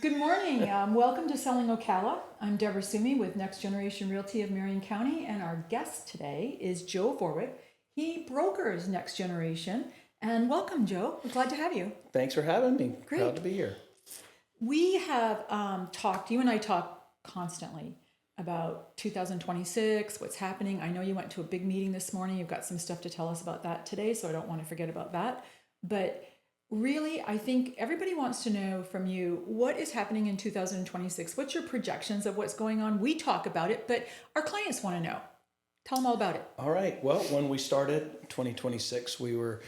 Good morning. Welcome to Selling Ocala. I'm Deborah Sumey with Next Generation Realty of Marion County, and our guest today is Joe Vorwerk. He brokers Next Generation. And welcome, Joe. We're glad to have you. Thanks for having me. Great. Proud to be here. We have you and I talk constantly about 2026, what's happening. I know you went to a big meeting this morning. You've got some stuff to tell us about that today, so I don't want to forget about that. But really, I think everybody wants to know from you, what is happening in 2026? What's your projections of what's going on? We talk about it, but our clients want to know. Tell them all about it. All right. Well, when we started 2026, we were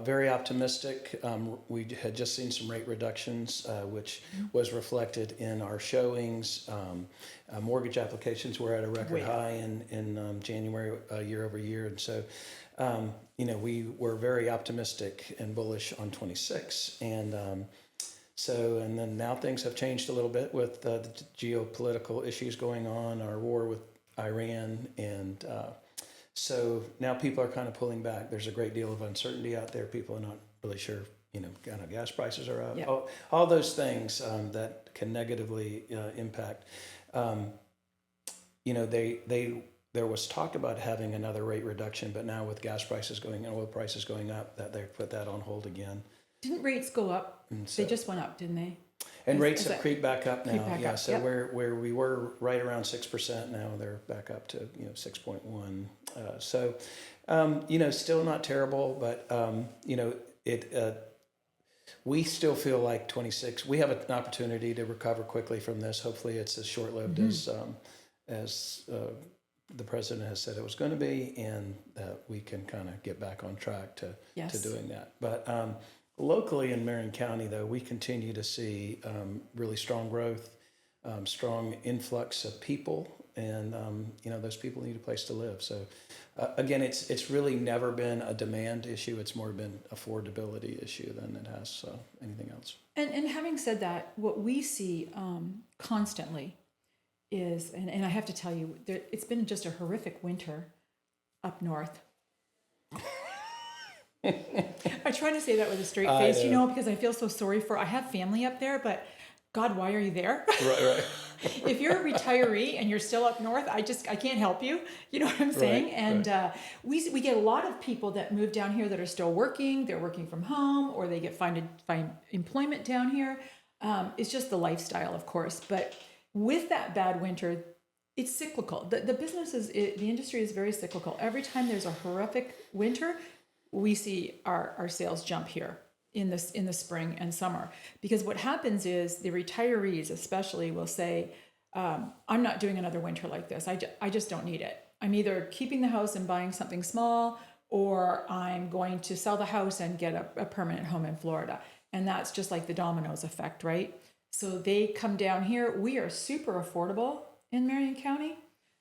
very optimistic. We had just seen some rate reductions, which was reflected in our showings. Mortgage applications were at a record high in January year over year. And so, we were very optimistic and bullish on 26. And and then now things have changed a little bit with the geopolitical issues going on, our war with Iran, and so now people are kind of pulling back. There's a great deal of uncertainty out there. People are not really sure, kind of gas prices are up. Yeah. All those things that can negatively impact. There was talk about having another rate reduction, but now with gas prices going and oil prices going up, that they put that on hold again. Didn't rates go up? They just went up, didn't they? And rates have creeped back up now. So where we were right around 6% now, they're back up to 6.1. Still not terrible, but we still feel like 26. We have an opportunity to recover quickly from this. Hopefully, it's as short-lived as the president has said it was going to be, and that we can kind of get back on track to doing that. But locally in Marion County, though, we continue to see really strong growth, strong influx of people, and those people need a place to live. So again, it's really never been a demand issue. It's more been affordability issue than it has anything else. And having said that, what we see constantly is, and I have to tell you, it's been just a horrific winter up north. I try to say that with a straight face, because I feel so sorry I have family up there, but God, why are you there? Right. If you're a retiree and you're still up north, I can't help you. You know what I'm saying? Right, and we get a lot of people that move down here that are still working. They're working from home, or they find employment down here. It's just the lifestyle, of course. But with that bad winter, it's cyclical. The industry is very cyclical. Every time there's a horrific winter, we see our sales jump here in the spring and summer, because what happens is the retirees especially will say, I'm not doing another winter like this. I just don't need it. I'm either keeping the house and buying something small, or I'm going to sell the house and get a permanent home in Florida. And that's just like the dominoes effect, right? So they come down here. We are super affordable in Marion County.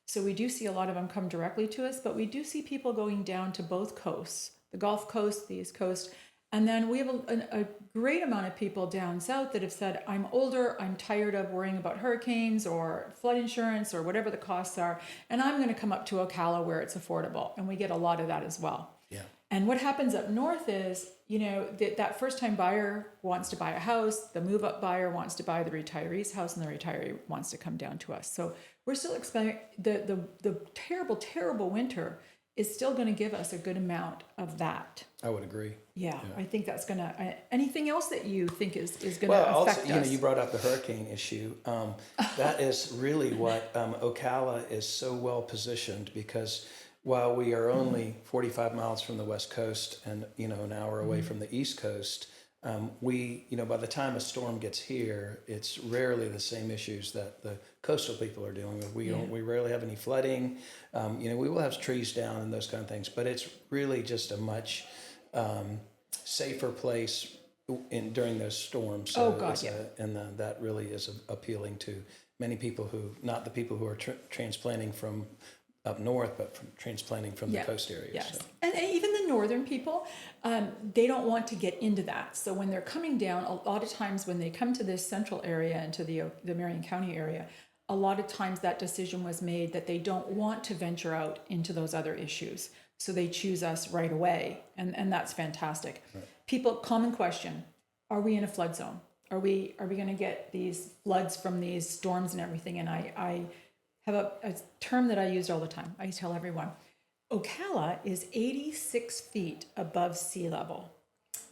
So we do see a lot of them come directly to us, but we do see people going down to both coasts, the Gulf Coast, the East Coast. And then we have a great amount of people down south that have said, I'm older, I'm tired of worrying about hurricanes or flood insurance or whatever the costs are, and I'm going to come up to Ocala where it's affordable. And we get a lot of that as well. Yeah. And what happens up north is, that first-time buyer wants to buy a house, the move-up buyer wants to buy the retiree's house, and the retiree wants to come down to us. So we're still expecting the terrible, terrible winter is still going to give us a good amount of that. I would agree. Yeah. I think that's going to... anything else that you think is going to affect us? You brought up the hurricane issue. That is really what Ocala is so well positioned, because while we are only 45 miles from the West Coast and, an hour away from the East Coast, we, by the time a storm gets here, it's rarely the same issues that the coastal people are dealing with. We rarely have any flooding. We will have trees down and those kind of things, but it's really just a much safer place during those storms. So that really is appealing to many people not the people who are transplanting from up north, but from transplanting from the coast areas. Yes. So. And even the northern people, they don't want to get into that. So when they're coming down, a lot of times when they come to this central area and to the Marion County area, a lot of times that decision was made that they don't want to venture out into those other issues. So they choose us right away. And that's fantastic. Right. People, common question, are we in a flood zone? Are we going to get these floods from these storms and everything? And I have a term that I use all the time. I tell everyone, Ocala is 86 feet above sea level.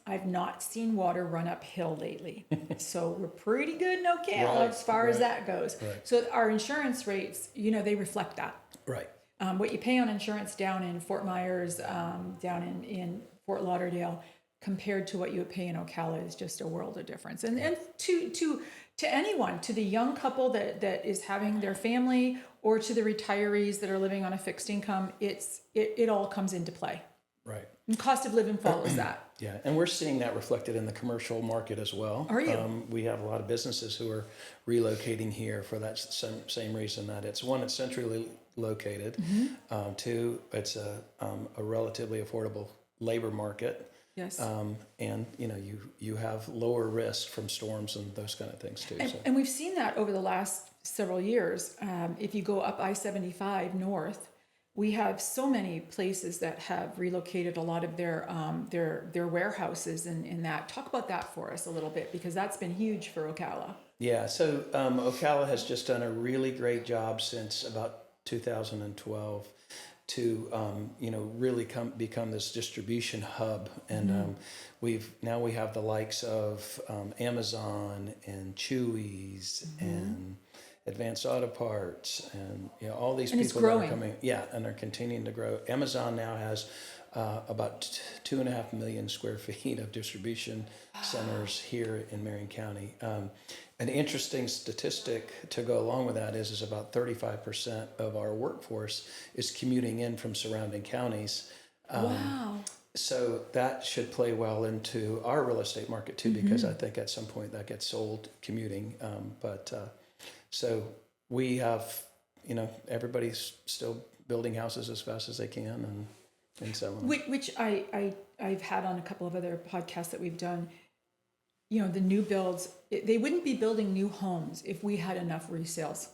I've not seen water run uphill lately. So we're pretty good in Ocala as far as that goes. Right. So our insurance rates, they reflect that. Right. What you pay on insurance down in Fort Myers, down in Fort Lauderdale, compared to what you would pay in Ocala is just a world of difference. And to anyone, to the young couple that is having their family, or to the retirees that are living on a fixed income, it all comes into play. Right. And cost of living follows that. Yeah, and we're seeing that reflected in the commercial market as well. Are you? We have a lot of businesses who are relocating here for that same reason, that it's centrally located. Two, it's a relatively affordable labor market. Yes. And you have lower risk from storms and those kind of things too. And we've seen that over the last several years. If you go up I-75 north, we have so many places that have relocated a lot of their warehouses and that. Talk about that for us a little bit, because that's been huge for Ocala. Yeah, so Ocala has just done a really great job since about 2012 to really become this distribution hub, and we have the likes of Amazon and Chewy's and Advanced Auto Parts, and all these people that are coming, and they're continuing to grow. Amazon now has about 2.5 million square feet of distribution centers here in Marion County. An interesting statistic to go along with that is about 35% of our workforce is commuting in from surrounding counties. Wow. So that should play well into our real estate market too, because I think at some point that gets sold commuting. So we have, everybody's still building houses as fast as they can and selling them. Which I've had on a couple of other podcasts that we've done. The new builds, they wouldn't be building new homes if we had enough resales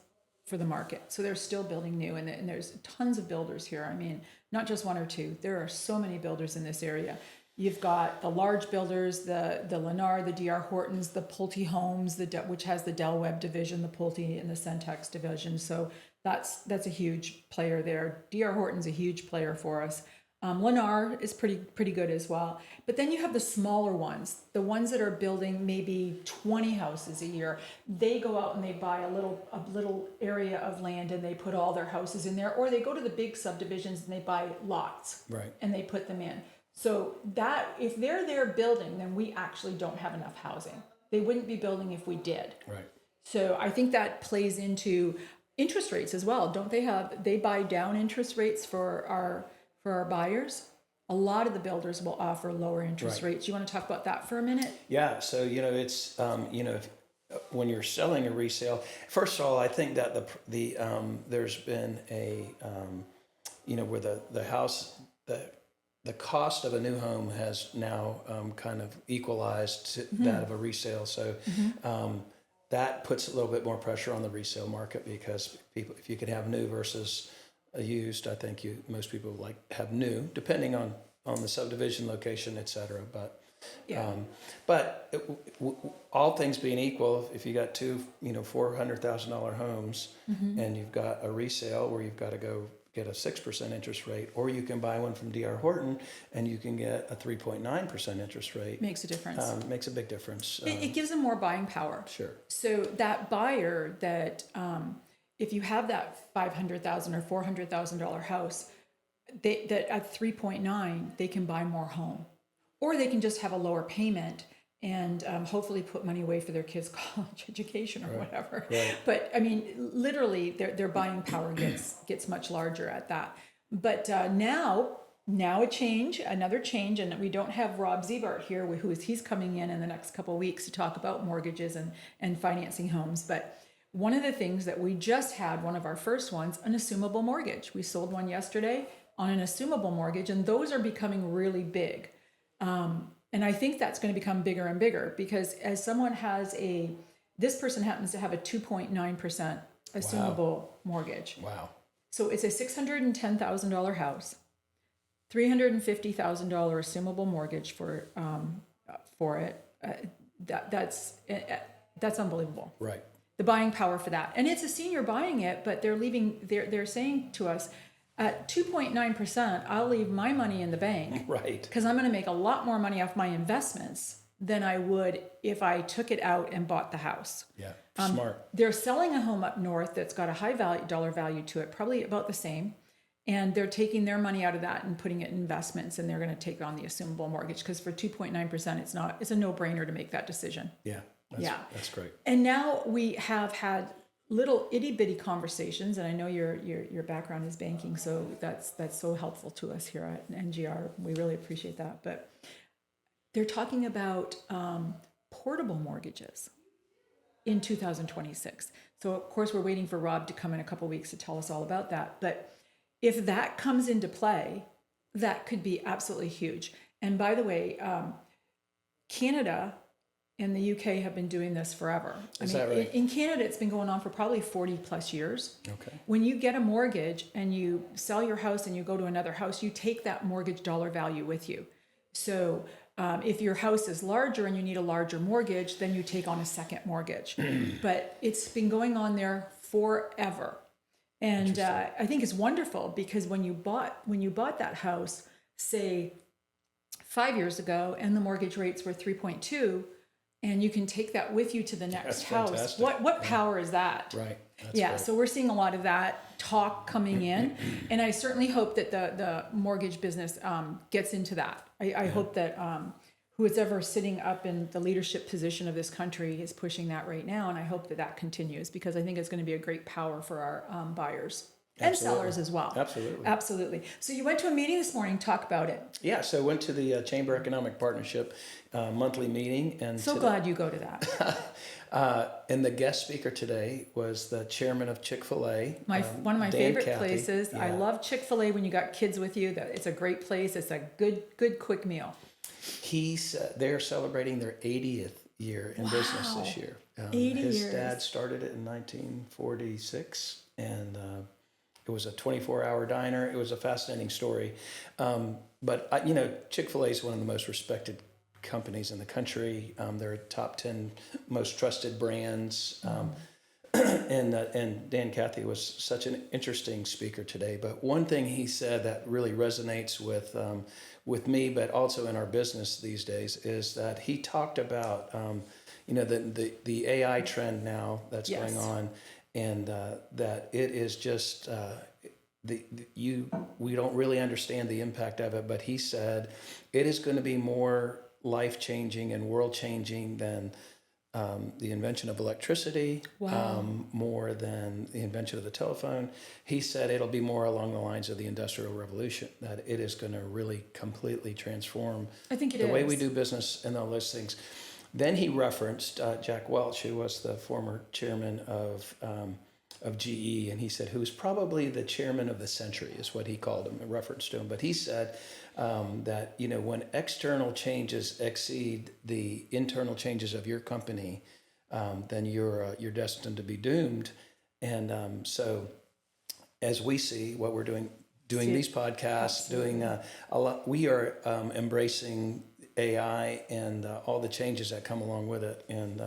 for the market. So they're still building new, and there's tons of builders here. I mean, not just one or two. There are so many builders in this area. You've got the large builders, the Lennar, the D.R. Hortons, the Pulte Homes, which has the Del Webb division, the Pulte and the Centex division. So that's a huge player there. D.R. Horton's a huge player for us. Lennar is pretty good as well. But then you have the smaller ones, the ones that are building maybe 20 houses a year. They go out and they buy a little area of land and they put all their houses in there, or they go to the big subdivisions and they buy lots, right, and they put them in. So that if they're there building, then we actually don't have enough housing. They wouldn't be building if we did. Right. So I think that plays into interest rates as well. Don't they buy down interest rates for our buyers? A lot of the builders will offer lower interest rates. You want to talk about that for a minute? Yeah. So, it's, when you're selling a resale, first of all, I think that there's been where the house, the cost of a new home has now kind of equalized to that of a resale. So that puts a little bit more pressure on the resale market, because if you can have new versus a used, I think most people have new, depending on the subdivision location, et cetera. But all things being equal, if you got two, $400,000 homes, and you've got a resale where you've got to go get a 6% interest rate, or you can buy one from D.R. Horton and you can get a 3.9% interest rate. Makes a difference. Makes a big difference. It gives them more buying power. Sure. So that buyer that, if you have that $500,000 or $400,000 house, that at 3.9, they can buy more home, or they can just have a lower payment and hopefully put money away for their kids' college education or whatever. Right. But I mean, literally, their buying power gets much larger at that. But now another change, and we don't have Rob Ziebart here, he's coming in the next couple of weeks to talk about mortgages and financing homes. But one of the things that we just had, one of our first ones, an assumable mortgage. We sold one yesterday on an assumable mortgage, and those are becoming really big. And I think that's going to become bigger and bigger, because as someone this person happens to have a 2.9% assumable mortgage. Wow. So it's a $610,000 house, $350,000 assumable mortgage for it. that's unbelievable. Right. The buying power for that. And it's a senior buying it, but they're saying to us, at 2.9%, I'll leave my money in the bank. Right. Because I'm going to make a lot more money off my investments than I would if I took it out and bought the house. Yeah. Smart. They're selling a home up north that's got a high dollar value to it, probably about the same. And they're taking their money out of that and putting it in investments, and they're going to take on the assumable mortgage, because for 2.9%, it's a no-brainer to make that decision. Yeah. That's great. And now we have had little itty bitty conversations, and I know your background is banking, so that's so helpful to us here at NGR. We really appreciate that. But they're talking about portable mortgages in 2026. So of course we're waiting for Rob to come in a couple weeks to tell us all about that. But if that comes into play, that could be absolutely huge. And by the way, Canada and the UK have been doing this forever. Is that right? In Canada, it's been going on for probably 40 plus years. Okay. When you get a mortgage and you sell your house and you go to another house, you take that mortgage dollar value with you. So if your house is larger and you need a larger mortgage, then you take on a second mortgage. But it's been going on there forever. And I think it's wonderful, because when you bought that house, say 5 years ago, and the mortgage rates were 3.2, and you can take that with you to the next house. Fantastic. What power is that? Right. That's Yeah, great. so we're seeing a lot of that talk coming in, and I certainly hope that the mortgage business gets into that. I hope that who is ever sitting up in the leadership position of this country is pushing that right now, and I hope that continues, because I think it's going to be a great power for our buyers and Absolutely. sellers as well. Absolutely. So you went to a meeting this morning. Talk about it. Yeah, so I went to the Chamber Economic Partnership monthly meeting. And so glad you go to that. And the guest speaker today was the chairman of Chick-fil-A. One of my Dan favorite Cathy. places. Yeah. I love Chick-fil-A when you got kids with you. It's a great place. It's a good quick meal. They're celebrating their 80th year in business this year. 80 his years. dad started it in 1946, and it was a 24-hour diner. It was a fascinating story. But Chick-fil-A is one of the most respected companies in the country. They're top 10 most trusted brands. And Dan Cathy was such an interesting speaker today. But one thing he said that really resonates with me, but also in our business these days, is that he talked about the AI trend now that's Yes. going on, and that it is just we don't really understand the impact of it. But he said it is going to be more life-changing and world-changing than the invention of electricity, more than the invention of the telephone. He said it'll be more along the lines of the Industrial Revolution, that it is going to really completely transform the way we do business and all those things. Then he referenced Jack Welch, who was the former chairman of GE, and he said, who's probably the chairman of the century, is what he called him, in reference to him. But he said that when external changes exceed the internal changes of your company, then you're destined to be doomed. And so, as we see what we're doing these podcasts, doing a lot, we are embracing AI and all the changes that come along with it. And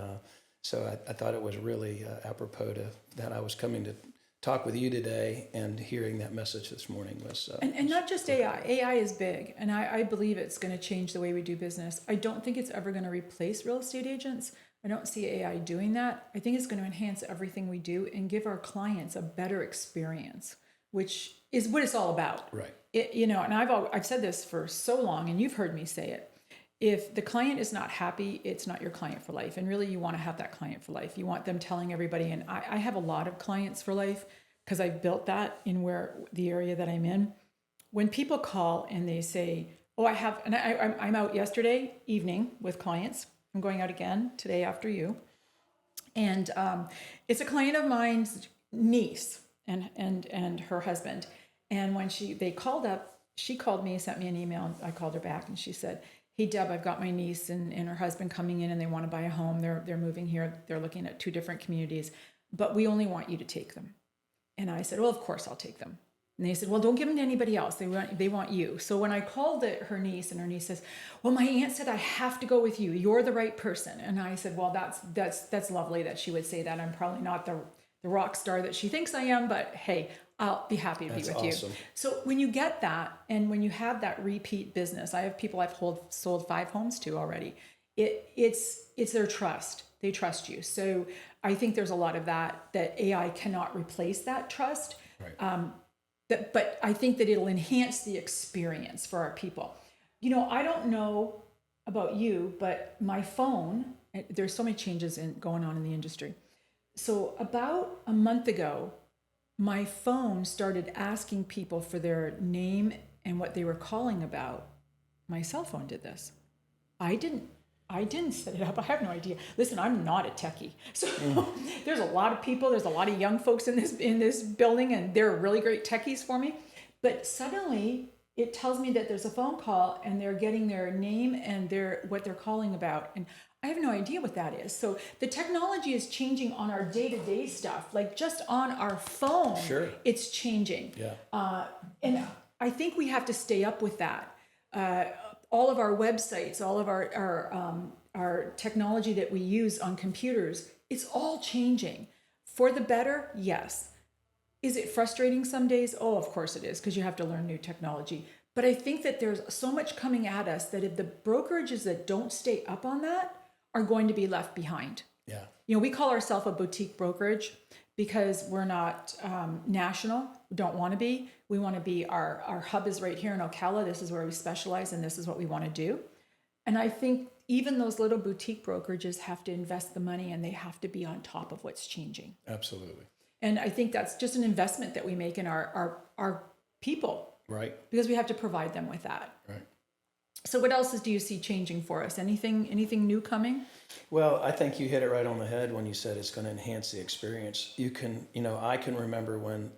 so I thought it was really apropos that I was coming to talk with you today, and hearing that message this morning was... And not just AI. AI is big, and I believe it's going to change the way we do business. I don't think it's ever going to replace real estate agents. I don't see AI doing that. I think it's going to enhance everything we do and give our clients a better experience, which is what it's all about. Right. And I've said this for so long, and you've heard me say it. If the client is not happy, it's not your client for life. And really, you want to have that client for life. You want them telling everybody. And I have a lot of clients for life, because I've built that in the area that I'm in. When people call and they say, "Oh, I'm out yesterday evening with clients. I'm going out again today after you." And it's a client of mine's niece and her husband. And when they called up, she called me, sent me an email, and I called her back, and she said, "Hey, Deb, I've got my niece and her husband coming in, and they want to buy a home. They're moving here. They're looking at 2 different communities, but we only want you to take them." And I said, "Well, of course I'll take them. And they said, well, don't give them to anybody else. They want you. So when I called her niece, and her niece says, well, my aunt said I have to go with you. You're the right person. And I said, well, that's lovely that she would say that. I'm probably not the rock star that she thinks I am, but hey, I'll be happy to be with awesome. you. So when you get that, and when you have that repeat business, I have people I've sold 5 homes to already. It's their trust. They trust you. So I think there's a lot of that AI cannot replace that trust. Right. But I think that it'll enhance the experience for our people. I don't know about you, but my phone, there's so many changes going on in the industry. So about a month ago, my phone started asking people for their name and what they were calling about. My cell phone did this. I didn't set it up. I have no idea. Listen, I'm not a techie. So there's a lot of people, there's a lot of young folks in this building, and they're really great techies for me. But suddenly it tells me that there's a phone call and they're getting their name and what they're calling about. And I have no idea what that is. So the technology is changing on our day-to-day stuff, like just on our phone. Sure. It's changing. Yeah. And I think we have to stay up with that. All of our websites, all of our technology that we use on computers, it's all changing. For the better, yes. Is it frustrating some days? Oh, of course it is, because you have to learn new technology. But I think that there's so much coming at us that if the brokerages that don't stay up on that are going to be left behind. Yeah. We call ourselves a boutique brokerage because we're not national. We don't want to be. We want to be, our hub is right here in Ocala. This is where we specialize, and this is what we want to do. And I think even those little boutique brokerages have to invest the money, and they have to be on top of what's changing. Absolutely. And I think that's just an investment that we make in our people. Right. Because we have to provide them with that. Right. So what else do you see changing for us? Anything new coming? Well, I think you hit it right on the head when you said it's going to enhance the experience. I can remember when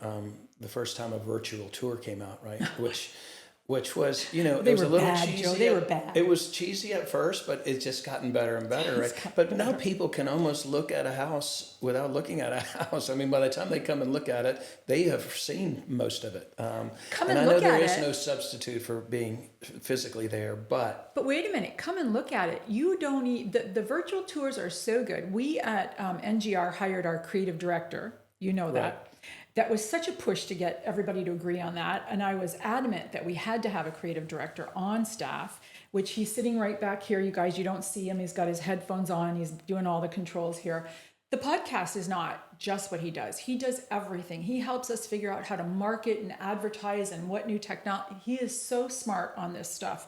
the first time a virtual tour came out, right? Which was, They it was were a little bad, cheesy. Joe. They were bad. It was cheesy at first, but it's just gotten better and better, right? But now people can almost look at a house without looking at a house. I mean, by the time they come and look at it, they have seen most of it. Come and and I know look there at is it. no substitute for being physically there, but But wait a minute, come and look at it. You don't need, the virtual tours are so good. We at NGR hired our creative director. You know that. Right. That was such a push to get everybody to agree on that. And I was adamant that we had to have a creative director on staff, which he's sitting right back here. You guys, you don't see him. He's got his headphones on. He's doing all the controls here. The podcast is not just what he does. He does everything. He helps us figure out how to market and advertise and what new technology. He is so smart on this stuff.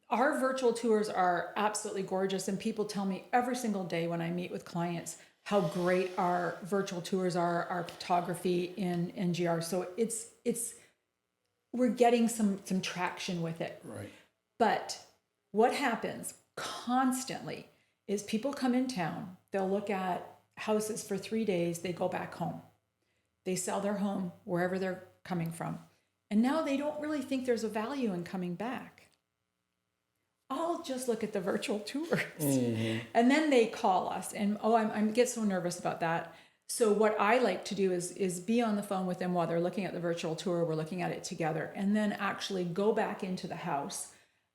Our virtual tours are absolutely gorgeous. And people tell me every single day when I meet with clients how great our virtual tours are, our photography in NGR. So we're getting some traction with it. right. But what happens constantly is people come in town, they'll look at houses for 3 days, they go back home. They sell their home wherever they're coming from. And now they don't really think there's a value in coming back. I'll just look at the virtual tours. Mm-hmm. And then they call us and, I get so nervous about that. So what I like to do is be on the phone with them while they're looking at the virtual tour. We're looking at it together, and then actually go back into the house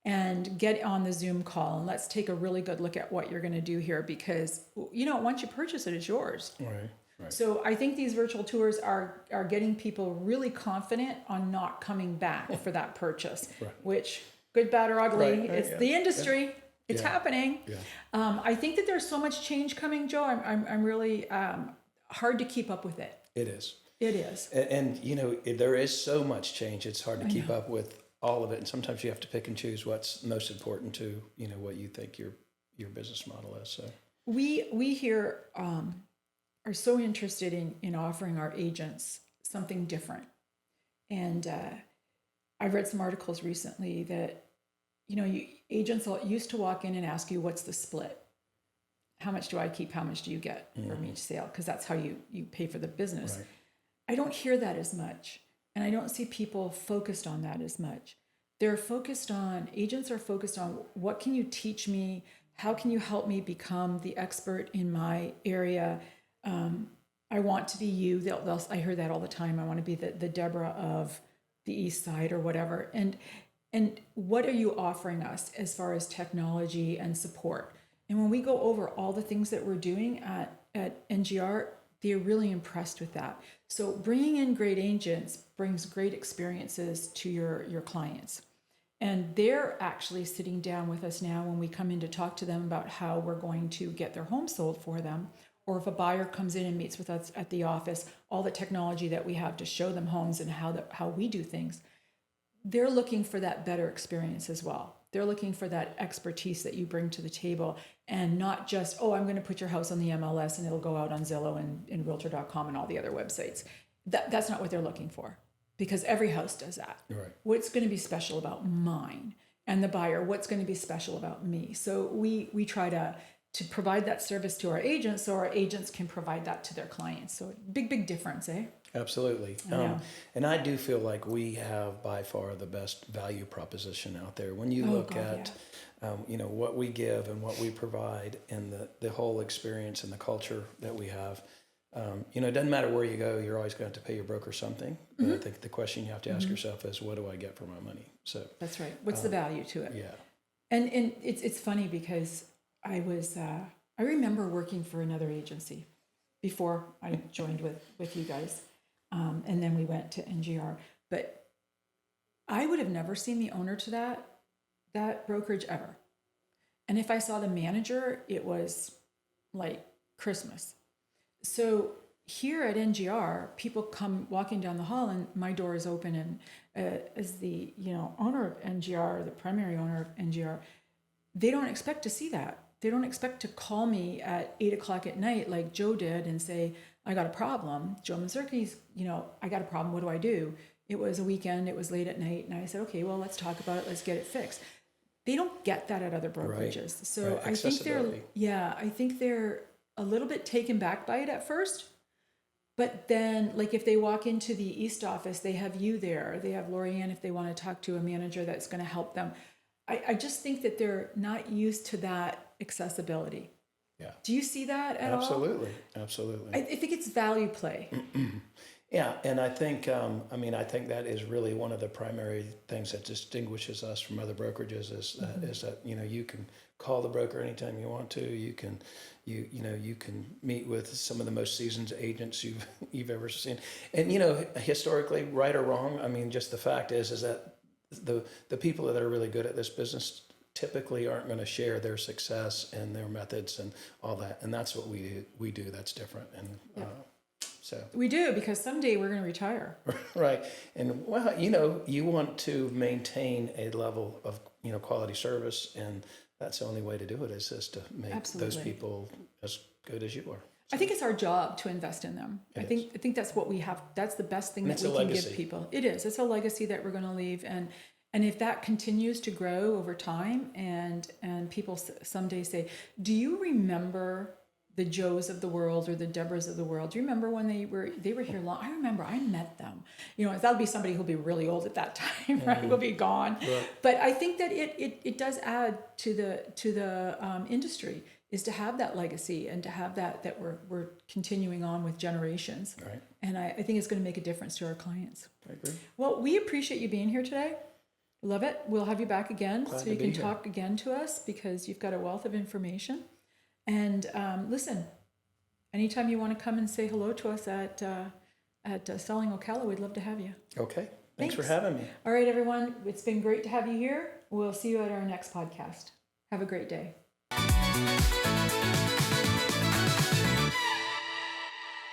and get on the Zoom call. And let's take a really good look at what you're going to do here, because, once you purchase it, it's yours. Right. Right. So I think these virtual tours are getting people really confident on not coming back for that purchase, Right. which, good, bad, or ugly, Right, it's yeah. the industry. Yeah. It's Yeah. happening. Yeah. I think that there's so much change coming, Joe. I'm really hard to keep up with it. It is. It is. And there is so much change. It's hard to keep up with all of it. And sometimes you have to pick and choose what's most important to, what you think your business model is. So We here are so interested in offering our agents something different. And I read some articles recently that, agents used to walk in and ask you, what's the split? How much do I keep? How much do you get from each sale? Because that's how you pay for the business. Right. I don't hear that as much. And I don't see people focused on that as much. Agents are focused on, what can you teach me? How can you help me become the expert in my area? I want to be you. I hear that all the time. I want to be the Deborah of the East Side or whatever. And what are you offering us as far as technology and support? And when we go over all the things that we're doing at NGR, they're really impressed with that. So bringing in great agents brings great experiences to your clients. And they're actually sitting down with us now when we come in to talk to them about how we're going to get their home sold for them. Or if a buyer comes in and meets with us at the office, all the technology that we have to show them homes and how we do things, they're looking for that better experience as well. They're looking for that expertise that you bring to the table, and not just, oh, I'm going to put your house on the MLS and it'll go out on Zillow and Realtor.com and all the other websites. That's not what they're looking for, because every house does that. Right. What's going to be special about mine? And the buyer, what's going to be special about me? So we try to provide that service to our agents so our agents can provide that to their clients. So big difference, eh? Absolutely. And I do feel like we have by far the best value proposition out there. When you look at, what we give and what we provide, and the whole experience and the culture that we have, it doesn't matter where you go, you're always going to have to pay your broker something. But I think the question you have to ask yourself is, what do I get for my money? So that's right. What's the value to it? Yeah. And it's funny because I remember working for another agency before I joined with you guys. And then we went to NGR. But I would have never seen the owner to that brokerage ever. And if I saw the manager, it was like Christmas. So here at NGR, people come walking down the hall and my door is open, and as the owner of NGR, or the primary owner of NGR, they don't expect to see that. They don't expect to call me at 8:00 at night like Joe did and say, I got a problem. Joe Mazurki's, I got a problem. What do I do? It was a weekend. It was late at night. And I said, okay, well, let's talk about it. Let's get it fixed. They don't get that at other brokerages. Right. So right. I think they're a little bit taken back by it at first. But then, like, if they walk into the East office, they have you there. They have Lorianne if they want to talk to a manager that's going to help them. I just think that they're not used to that accessibility. Yeah. Do you see that at all? Absolutely. I think it's value play. Yeah, and I think, I think that is really one of the primary things that distinguishes us from other brokerages is that you can call the broker anytime you want to. You can meet with some of the most seasoned agents you've ever seen, and historically, right or wrong, just the fact is that the people that are really good at this business typically aren't going to share their success and their methods and all that, and that's what we do. That's different, and so we do, because someday we're going to retire. Right, and well, you want to maintain a level of quality service, and that's the only way to do it is to make those people as good as you are. I think it's our job to invest in them. I think that's what we have. That's the best thing that we can give people. It is. It's a legacy that we're going to leave, and if that continues to grow over time, and people someday say, "Do you remember the Joes of the world or the Deborahs of the world? Do you remember when they were here long? I remember. I met them. That'll be somebody who'll be really old at that time, right? Will be gone. Right. But I think that it does add to the industry, is to have that legacy and to have that we're continuing on with generations. Right. And I think it's going to make a difference to our clients. I agree. Well, we appreciate you being here today. Love it. We'll have you back again so you can talk again to us, because you've got a wealth of information. And listen, anytime you want to come and say hello to us at Selling Ocala, we'd love to have you. Okay. Thanks for having me. All right, everyone. It's been great to have you here. We'll see you at our next podcast. Have a great day.